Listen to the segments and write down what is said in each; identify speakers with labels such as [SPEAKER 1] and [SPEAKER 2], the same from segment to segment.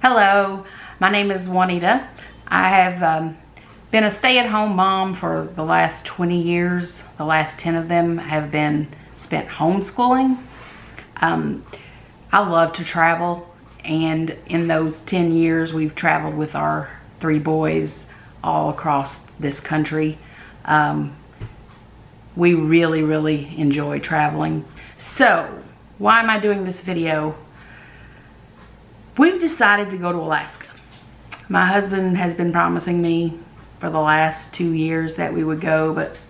[SPEAKER 1] Hello, my name is Juanita. I have been a stay-at-home mom for the last 20 years. The last 10 of them have been spent homeschooling. I love to travel, and in those 10 years we've traveled with our 3 boys all across this country. We really enjoy traveling. So, why am I doing this video? We've decided to go to Alaska. My husband has been promising me for the last 2 years that we would go, but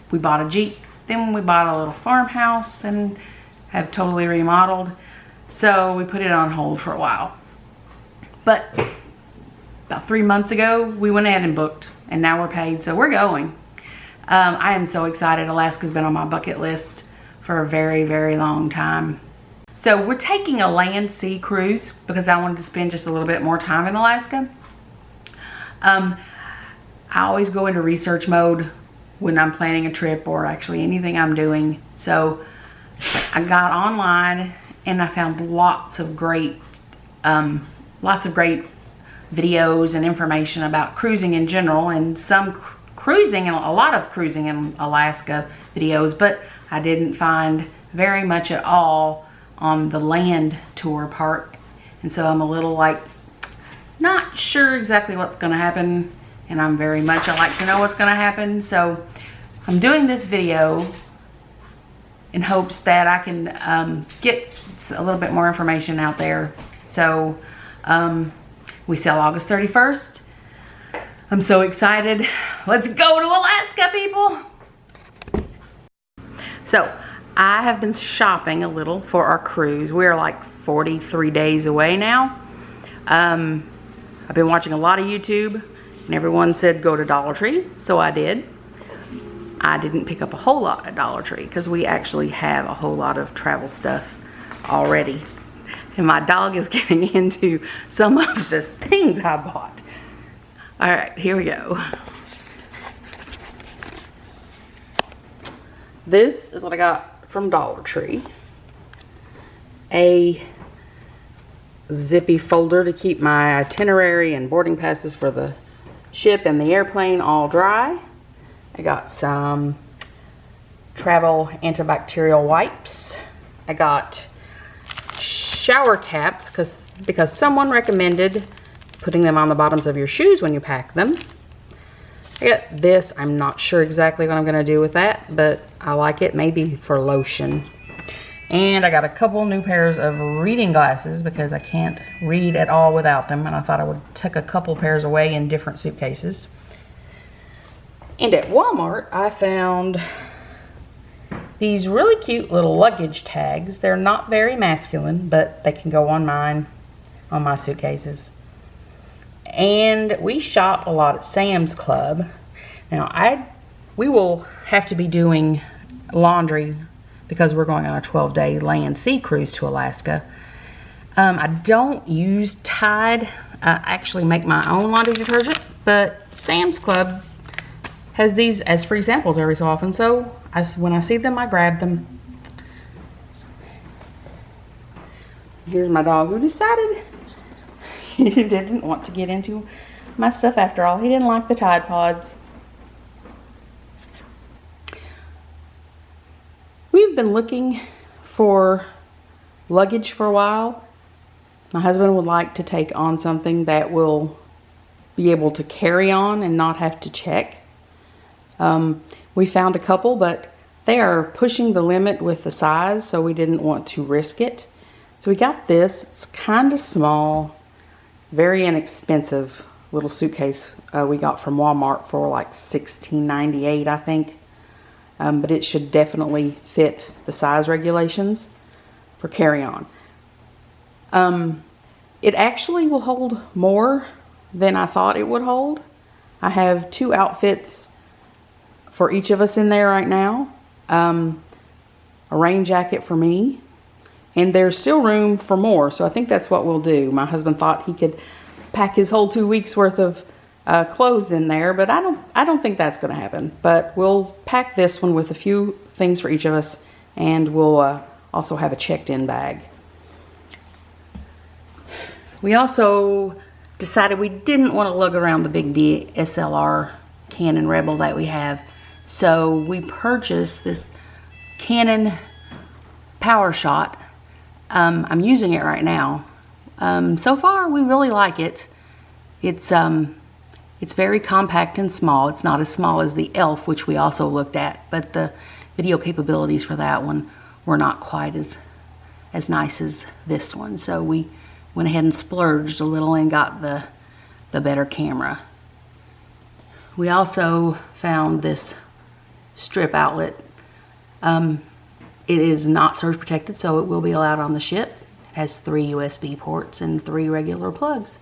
[SPEAKER 1] we bought a Jeep. Then we bought a little farmhouse and have totally remodeled. So we put it on hold for a while. But about 3 months ago, we went ahead and booked, and now we're paid, so we're going. I am so excited. Alaska's been on my bucket list for a very long time. So we're taking a land sea cruise because I wanted to spend just a little bit more time in Alaska. I always go into research mode when I'm planning a trip or actually anything I'm doing. So I got online and I found lots of great videos and information about cruising in general, and some cruising and a lot of cruising in Alaska videos, but I didn't find very much at all on the land tour part. And so I'm a little like not sure exactly what's going to happen, and I like to know what's going to happen. So I'm doing this video in hopes that I can get a little bit more information out there. So we sail August 31st. I'm so excited. Let's go to Alaska, people. So I have been shopping a little for our cruise. We are like 43 days away now. I've been watching a lot of YouTube, and everyone said go to Dollar Tree, so I did. I didn't pick up a whole lot at Dollar Tree because we actually have a whole lot of travel stuff already. And my dog is getting into some of the things I bought. All right, here we go. This is what I got from Dollar Tree. A zippy folder to keep my itinerary and boarding passes for the ship and the airplane all dry. I got some travel antibacterial wipes. I got shower caps because someone recommended putting them on the bottoms of your shoes when you pack them. I got this. I'm not sure exactly what I'm going to do with that, but I like it, maybe for lotion. And I got a couple new pairs of reading glasses because I can't read at all without them, and I thought I would tuck a couple pairs away in different suitcases. And at Walmart, I found these really cute little luggage tags. They're not very masculine, but they can go on mine, on my suitcases. And we shop a lot at Sam's Club. Now, we will have to be doing laundry because we're going on a 12-day land sea cruise to Alaska. I don't use Tide. I actually make my own laundry detergent, but Sam's Club has these as free samples every so often, so when I see them, I grab them. Here's my dog who decided he didn't want to get into my stuff after all. He didn't like the Tide Pods. We've been looking for luggage for a while. My husband would like to take on something that will be able to carry on and not have to check. We found a couple, but they are pushing the limit with the size, so we didn't want to risk it. So we got this. It's kind of small, very inexpensive little suitcase we got from Walmart for like $16.98, I think. But it should definitely fit the size regulations for carry-on. It actually will hold more than I thought it would hold. I have 2 outfits for each of us in there right now. A rain jacket for me, and there's still room for more, so I think that's what we'll do. My husband thought he could pack his whole 2 weeks worth of clothes in there, but I don't think that's going to happen. But we'll pack this one with a few things for each of us, and we'll also have a checked-in bag. We also decided we didn't want to lug around the big DSLR Canon Rebel that we have. So we purchased this Canon PowerShot. I'm using it right now. So far we really like it. It's very compact and small. It's not as small as the ELPH, which we also looked at, but the video capabilities for that one were not quite as nice as this one. So we went ahead and splurged a little and got the better camera. We also found this strip outlet. It is not surge protected, so it will be allowed on the ship. It has 3 USB ports and 3 regular plugs.